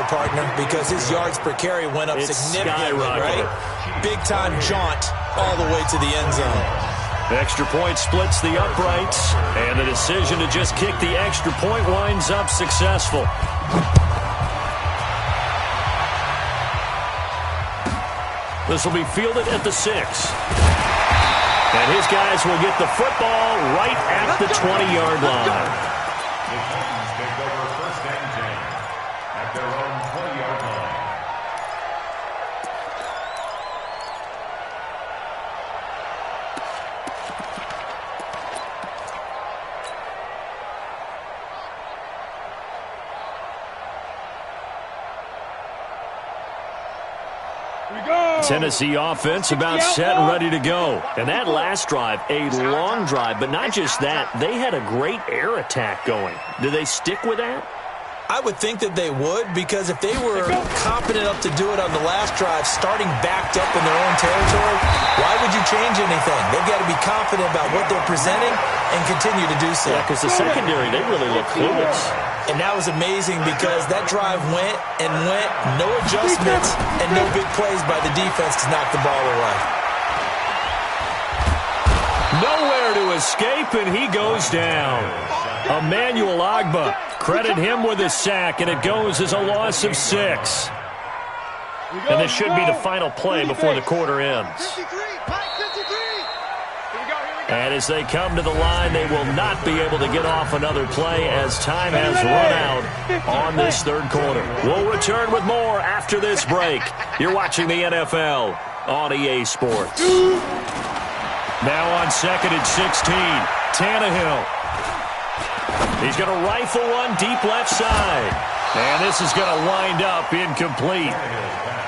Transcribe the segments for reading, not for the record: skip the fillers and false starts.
partner, because his yards per carry went up significantly, right? Big-time jaunt all the way to the end zone. The extra point splits the uprights, and the decision to just kick the extra point winds up successful. This will be fielded at the 6. And his guys will get the football right at the 20-yard line. The Titans take over 1st and 10 at their own 20-yard line. Tennessee offense about set and ready to go. And that last drive, a long drive, but not just that. They had a great air attack going. Do they stick with that? I would think that they would, because if they were confident enough to do it on the last drive, starting backed up in their own territory, why would you change anything? They've got to be confident about what they're presenting and continue to do so. Yeah, because the secondary, they really look clueless. And that was amazing, because that drive went and went, no adjustments, and no big plays by the defense to knock the ball away. Nowhere to escape, and he goes down. Emmanuel Ogbah, credit him with a sack, and it goes as a loss of 6. And this should be the final play before the quarter ends. And as they come to the line, they will not be able to get off another play as time has run out on this third quarter. We'll return with more after this break. You're watching the NFL on EA Sports. Now on 2nd and 16, Tannehill. He's going to rifle one deep left side. And this is going to wind up incomplete.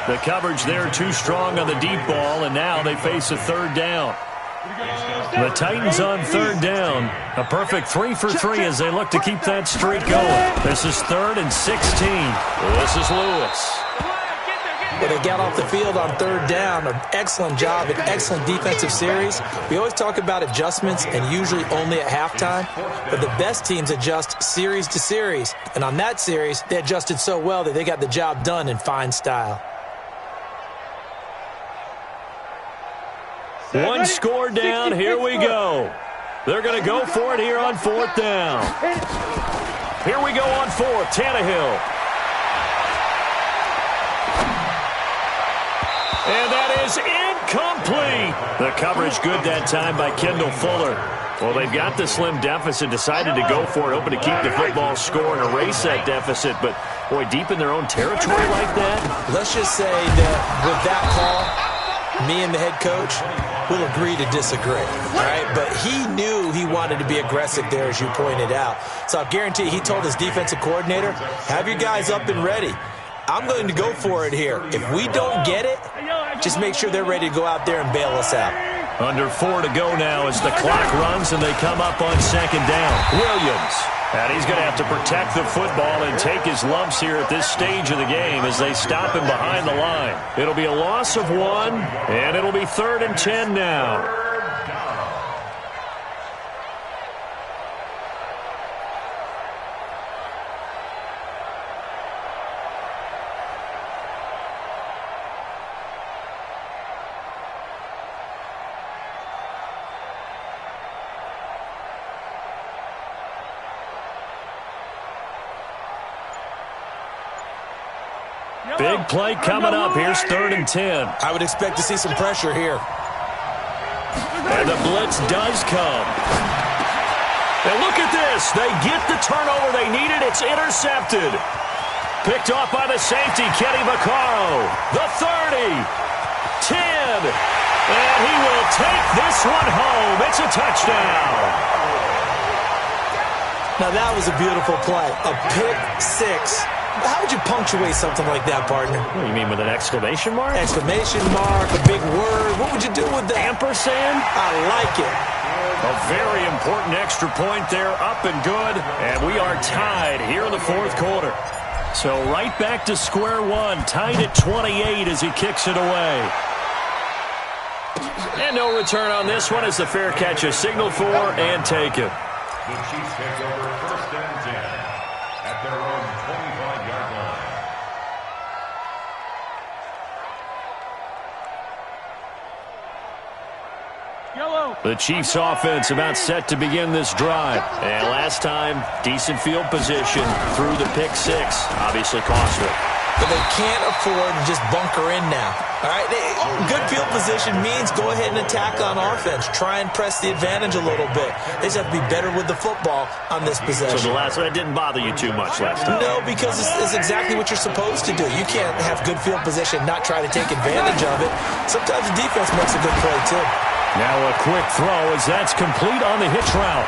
The coverage there too strong on the deep ball, and now they face a third down. The Titans on third down. A perfect 3 for 3 as they look to keep that streak going. This is 3rd and 16. This is Lewis. But they got off the field on third down. An excellent job, an excellent defensive series. We always talk about adjustments, and usually only at halftime. But the best teams adjust series to series. And on that series, they adjusted so well that they got the job done in fine style. One score down. Here we go. They're going to go for it here on 4th down. Here we go on 4th. Tannehill. And that is incomplete. The coverage good that time by Kendall Fuller. Well, they've got the slim deficit, decided to go for it, hoping to keep the football score and erase that deficit. But, boy, deep in their own territory like that. Let's just say that with that call, me and the head coach will agree to disagree, all right? But he knew he wanted to be aggressive there, as you pointed out. So I guarantee he told his defensive coordinator, have your guys up and ready. I'm going to go for it here. If we don't get it, just make sure they're ready to go out there and bail us out. Under 4 to go now as the clock runs and they come up on 2nd down. Williams. And he's going to have to protect the football and take his lumps here at this stage of the game as they stop him behind the line. It'll be a loss of 1, and it'll be 3rd and 10 now. Big play coming up. Here's 3rd and 10. I would expect to see some pressure here. And the blitz does come. And look at this. They get the turnover they needed. It's intercepted. Picked off by the safety, Kenny Vaccaro. The 30. 10. And he will take this one home. It's a touchdown. Now that was a beautiful play. A pick 6. How would you punctuate something like that, partner? What do you mean, with an exclamation mark? Exclamation mark, a big word. What would you do with that? Ampersand? I like it. A very important extra point there, up and good. And we are tied here in the 4th quarter. So right back to square one, tied at 28 as he kicks it away. And no return on this one as the fair catch is signaled for and taken. The Chiefs take over 1st and 10 at their own 25-yard line. The Chiefs offense about set to begin this drive. And last time, decent field position through the pick six. Obviously costly. But they can't afford to just bunker in now. All right, good field position means go ahead and attack on offense. Try and press the advantage a little bit. They just have to be better with the football on this possession. So that didn't bother you too much last time? No, because it's exactly what you're supposed to do. You can't have good field position, not try to take advantage of it. Sometimes the defense makes a good play, too. Now a quick throw as that's complete on the hitch route.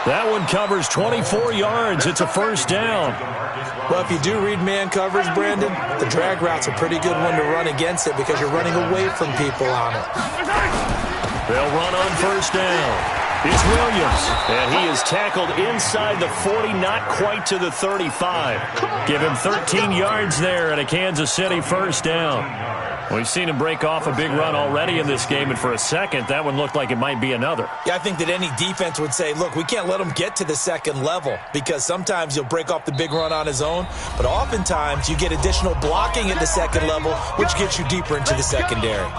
That one covers 24 yards. It's a first down. Well, if you do read man coverage, Brandon, the drag route's a pretty good one to run against it because you're running away from people on it. They'll run on first down. It's Williams, and he is tackled inside the 40, not quite to the 35. Give him 13 yards there and a Kansas City first down. We've seen him break off a big run already in this game, and for a second, that one looked like it might be another. Yeah, I think that any defense would say, look, we can't let him get to the second level because sometimes he'll break off the big run on his own, but oftentimes you get additional blocking at the second level, which gets you deeper into the secondary.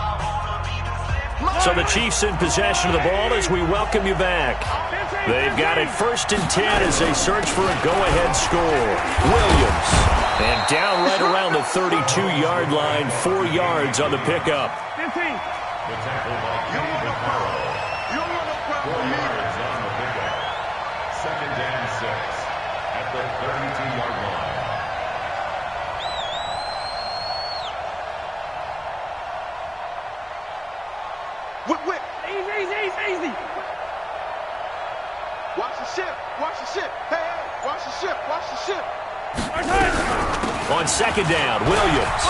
So the Chiefs in possession of the ball as we welcome you back. They've got it 1st and 10 as they search for a go-ahead score. Williams. And down right around the 32-yard line, 4 yards on the pickup. The tackle by Kenny Vaccaro. 4 yards on the pickup. 2nd and 6 at the 32-yard line. Whip. Easy. Watch the ship. Hey, watch the ship. On 2nd down, Williams.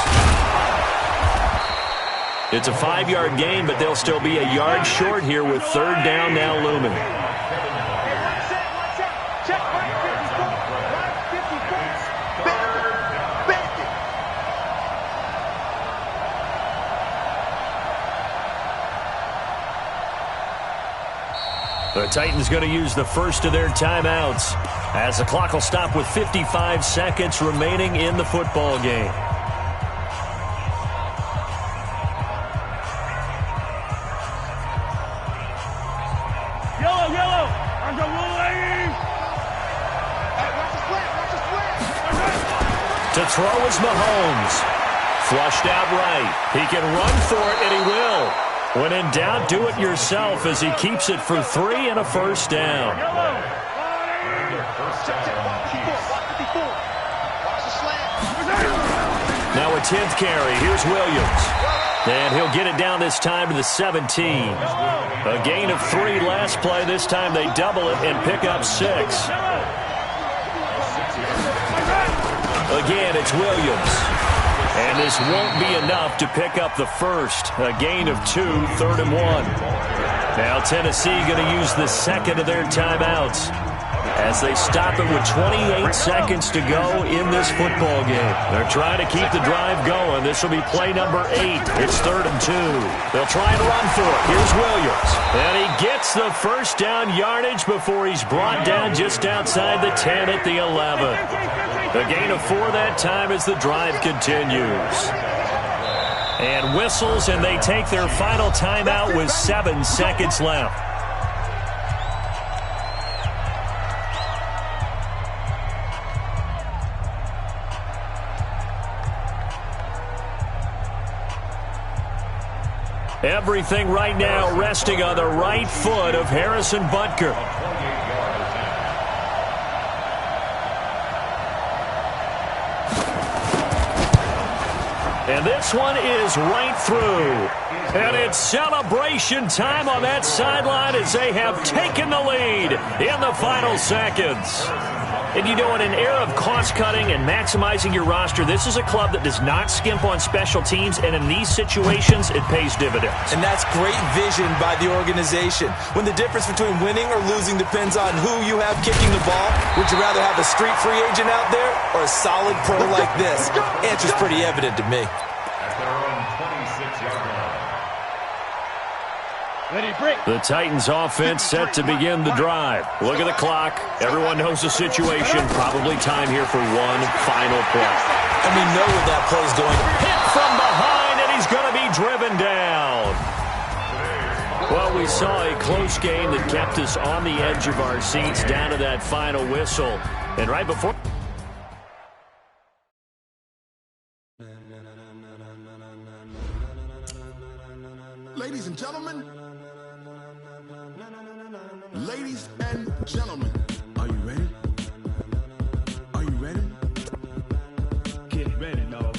It's a 5-yard gain, but they'll still be a yard short here with 3rd down now looming. The Titans going to use the first of their timeouts as the clock will stop with 55 seconds remaining in the football game. Yellow. To throw is Mahomes. Flushed out right. He can run for it, and he will. When in doubt, do it yourself as he keeps it for 3 and a first down. Now a 10th carry. Here's Williams. And he'll get it down this time to the 17. A gain of 3 last play. This time they double it and pick up 6. Again, it's Williams. And this won't be enough to pick up the first. A gain of 2, 3rd and 1. Now Tennessee going to use the second of their timeouts as they stop it with 28 seconds to go in this football game. They're trying to keep the drive going. This will be play number 8. It's 3rd and 2. They'll try and run for it. Here's Williams. And he gets the first down yardage before he's brought down just outside the 10 at the 11. A gain of 4 that time as the drive continues. And whistles, and they take their final timeout with 7 seconds left. Everything right now resting on the right foot of Harrison Butker. And this one is right through. And it's celebration time on that sideline as they have taken the lead in the final seconds. And you know, in an era of cost-cutting and maximizing your roster, this is a club that does not skimp on special teams, and in these situations, it pays dividends. And that's great vision by the organization. When the difference between winning or losing depends on who you have kicking the ball, would you rather have a street free agent out there or a solid pro like this? Answer's pretty evident to me. At their own 26-yard line. The Titans offense set to begin the drive. Look at the clock. Everyone knows the situation. Probably time here for one final play. And we know where that play is going. Hit from behind, and he's going to be driven down. Well, we saw a close game that kept us on the edge of our seats down to that final whistle. And right before... Ladies and gentlemen, are you ready? Are you ready? Get ready, dog.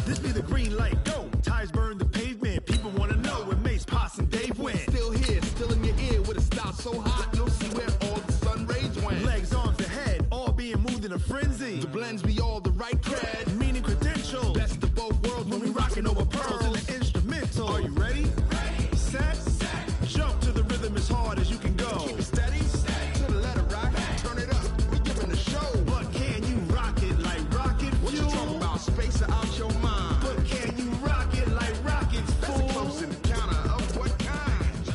This be the green light, go. Tires burn the pavement. People want to know when Mace, Pops, and Dave went. Still here, still in your ear with a style so hot, you'll see where all the sun rays went. Legs, arms, the head, all being moved in a frenzy. The blends be all the right cred, meaning credentials. Best of both worlds when we rockin' over pearls in the instrumental. Are you ready? Ready. Set. Jump to the rhythm as hard as you can go. Keep it steady. To the letter rock. Turn it up. We giving a show. But can you rock it like rocket fuel? What you talking about? Space it out your mind. But can you rock it like rockets, fool? That's a close encounter of what kind?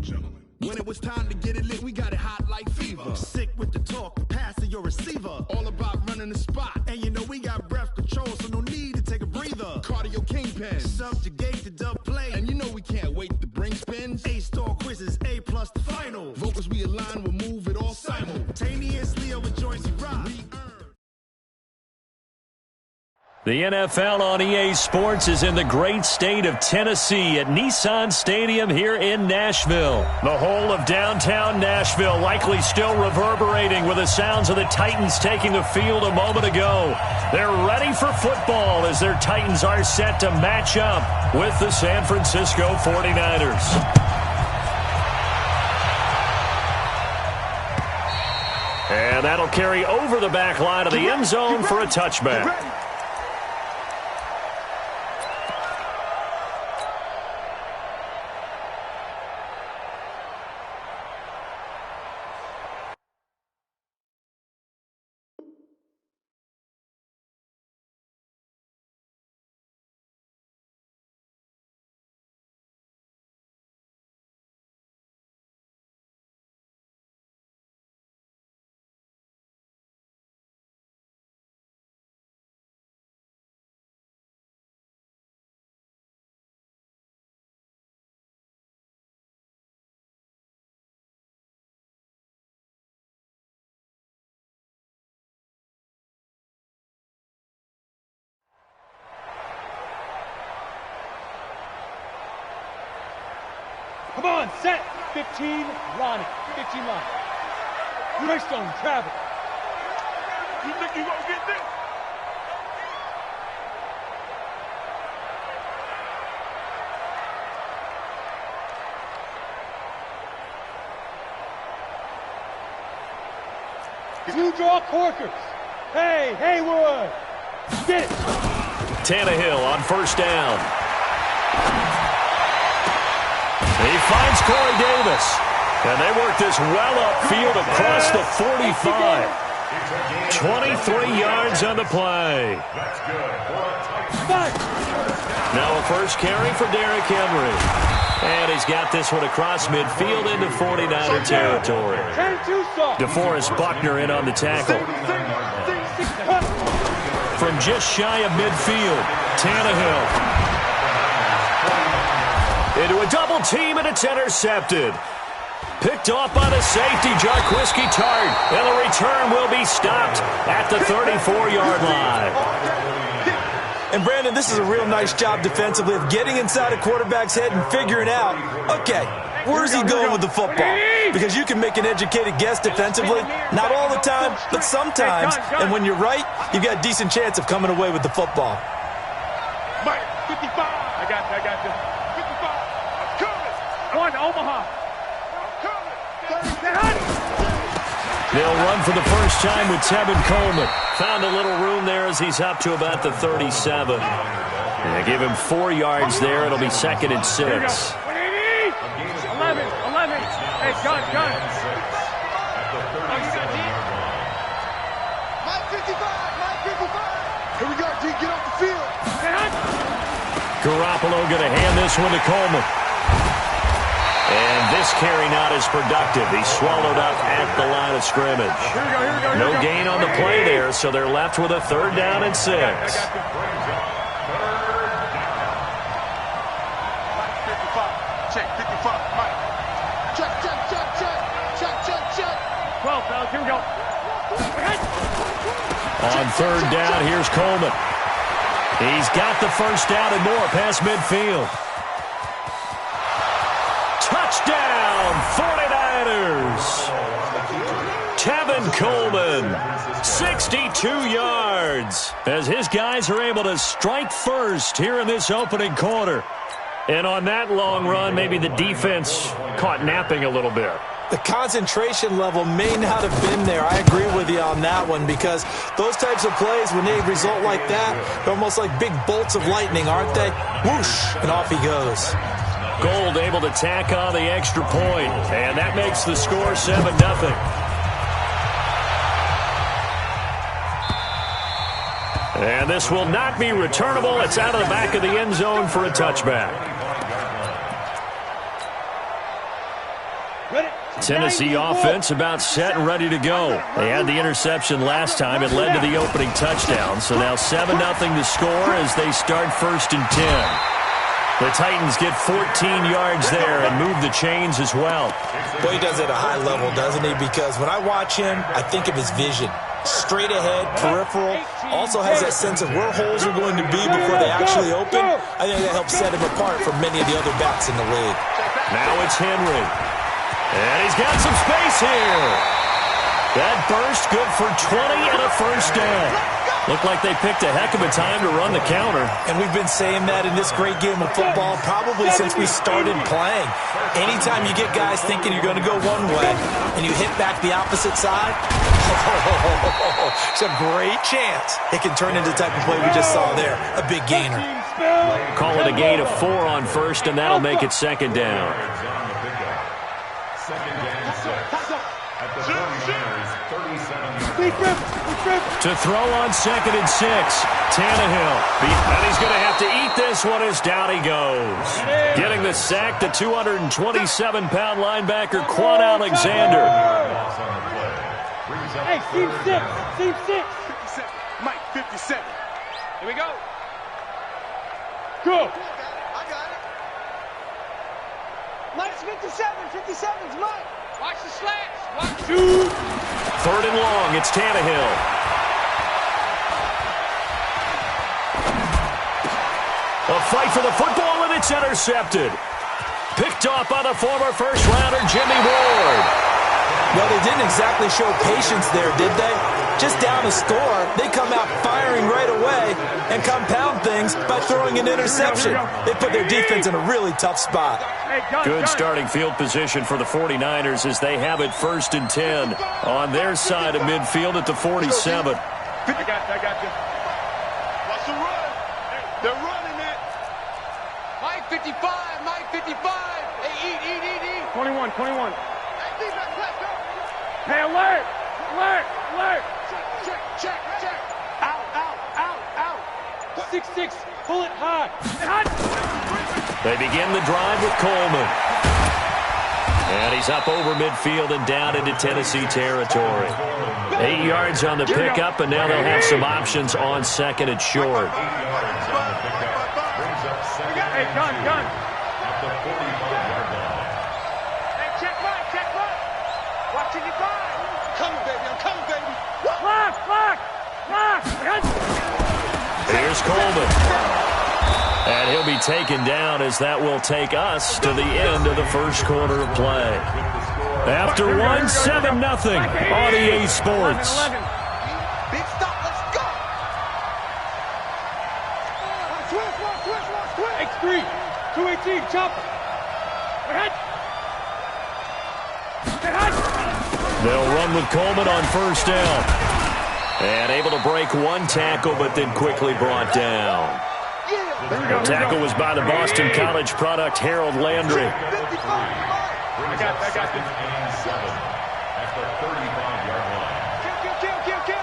Gentlemen. When it was time to get it lit, we got it hot like fever. Sick with the talk, passing your receiver. All about running the spot. And you know we got breath control, so no need to take a breather. Cardio kingpin. Subjugate the dub play. And you know we can't wait to bring spins. A-star quizzes, A+ the final. Vocals we align, we'll move it all simultaneously over joints we rock. The NFL on EA Sports is in the great state of Tennessee at Nissan Stadium here in Nashville. The whole of downtown Nashville likely still reverberating with the sounds of the Titans taking the field a moment ago. They're ready for football as their Titans are set to match up with the San Francisco 49ers. And that'll carry over the back line of the end zone for a touchback. Come on, set. 15, Ronnie. 15 line. Greystone, travel. You think you gonna get this? Two draw corkers. Hey, Haywood. Get it. Tannehill on first down. He finds Corey Davis. And they work this well upfield across the 45. 23 yards on the play. Now a first carry for Derrick Henry. And he's got this one across midfield into 49er territory. DeForest Buckner in on the tackle. From just shy of midfield, Tannehill. Into a double team, and it's intercepted. Picked off by the safety, Jarquiski Tart. And the return will be stopped at the 34-yard line. And, Brandon, this is a real nice job defensively of getting inside a quarterback's head and figuring out, okay, where's he going with the football? Because you can make an educated guess defensively. Not all the time, but sometimes. And when you're right, you've got a decent chance of coming away with the football. Mike, 55. I got you. 55. I'm coming. Going to Omaha. They'll run for the first time with Tevin Coleman. Found a little room there as he's up to about the 37. They give him 4 yards there. It'll be 2nd and 6. 11. Hey, gun. Oh, you got deep? Mike 55. Here we go, G. Get off the field. Garoppolo going to hand this one to Coleman. And this carry not as productive. He's swallowed up at the line of scrimmage. No gain on the play there, so they're left with a 3rd down and 6. Check, 55, Mike. Check. 12, fellas, here we go. On 3rd down, here's Coleman. He's got the 1st down and more past midfield. Touchdown, 49ers. Tevin Coleman, 62 yards, as his guys are able to strike first here in this opening quarter. And on that long run, maybe the defense caught napping a little bit. The concentration level may not have been there. I agree with you on that one, because those types of plays, when they result like that, they're almost like big bolts of lightning, aren't they? Whoosh, and off he goes. Gold able to tack on the extra point, and that makes the score 7-0. And this will not be returnable. It's out of the back of the end zone for a touchback. Tennessee offense about set and ready to go. They had the interception last time. It led to the opening touchdown. So now 7-0 to score as they start 1st and 10. The Titans get 14 yards there and move the chains as well. Boy, he does it at a high level, doesn't he? Because when I watch him, I think of his vision. Straight ahead, peripheral. Also has that sense of where holes are going to be before they actually open. I think that helps set him apart from many of the other backs in the league. Now it's Henry. And he's got some space here. That burst good for 20 and a 1st down. Looked like they picked a heck of a time to run the counter. And we've been saying that in this great game of football probably since we started playing. Anytime you get guys thinking you're going to go one way and you hit back the opposite side, it's a great chance it can turn into the type of play we just saw there, a big gainer. Call it a gain of 4 on 1st, and that'll make it 2nd down. At the 49ers, 37 To throw on 2nd and 6. Tannehill. And he's going to have to eat this one as down he goes. Getting the sack, the 227-pound linebacker, Quan Alexander. Hey, team 6. Team 6. 57. Mike, 57. Here we go. Go. I got it. Mike's 57. 57's Mike. Watch the slants. Watch. Shoot. 3rd and long. It's Tannehill. A fight for the football, and it's intercepted. Picked off by the former first-rounder Jimmy Ward. Well, they didn't exactly show patience there, did they? Just down a score, they come out firing right away and compound things by throwing an interception. They put their defense in a really tough spot. Good starting field position for the 49ers as they have it 1st and 10 on their side of midfield at the 47. I got you. Watch the run. They're running it. Mike 55. Mike 55. Hey, eat. 21. Hey, defense, let's go. Hey, alert. Check. Out. 6-6. Pull it high. They begin the drive with Coleman. And he's up over midfield and down into Tennessee territory. 8 yards on the pickup, and now they'll have some options on 2nd and short. Hey, gun. At the 45-yard line. Hey, check Mike. Watching you five. I'm coming, baby. Lock. Here's Coleman. And he'll be taken down as that will take us to the end of the 1st quarter of play. After 7-0 on EA Sports. Big stop. Let's go. Switch. X3. 218. Chopper. They'll run with Coleman on 1st down. And able to break one tackle, but then quickly brought down. The tackle was by the Boston College product, Harold Landry. I got you. And 7 at the 35-yard line. Kill.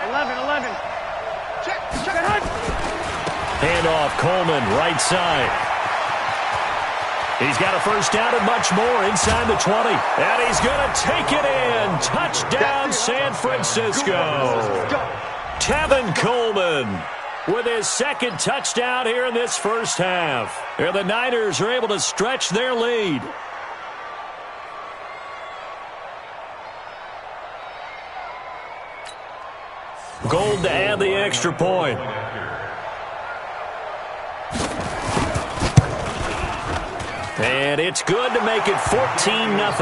11. Hand off Coleman, right side. He's got a first down and much more inside the 20. And he's going to take it in. Touchdown, San Francisco. Tevin Coleman with his second touchdown here in this first half. And the Niners are able to stretch their lead. Gold to add the extra point. And it's good to make it 14-0. Makes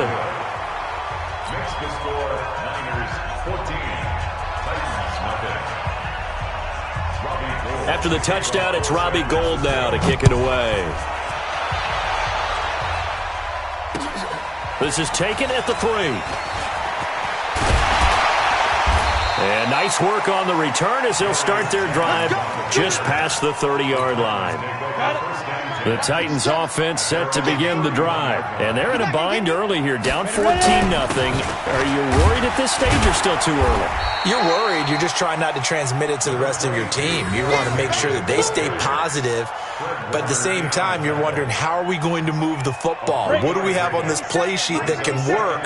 the score Niners 14, Titans nothing. After the touchdown, it's Robbie Gould now to kick it away. This is taken at the 3. And nice work on the return as they'll start their drive just past the 30-yard line. The Titans offense set to begin the drive. And they're in a bind early here, down 14-0. Are you worried at this stage or still too early? You're worried. You're just trying not to transmit it to the rest of your team. You want to make sure that they stay positive. But at the same time, you're wondering, how are we going to move the football? What do we have on this play sheet that can work?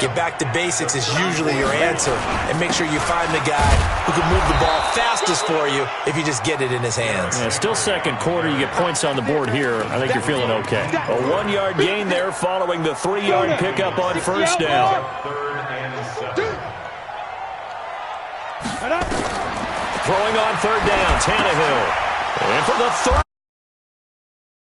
Get back to basics is usually your answer. And make sure you find the guy who can move the ball fastest for you if you just get it in his hands. Yeah, still second quarter. You get points on the board here. I think you're feeling okay. A 1-yard gain there following the 3-yard pickup on first down. Throwing on third down, Tannehill. And for the third.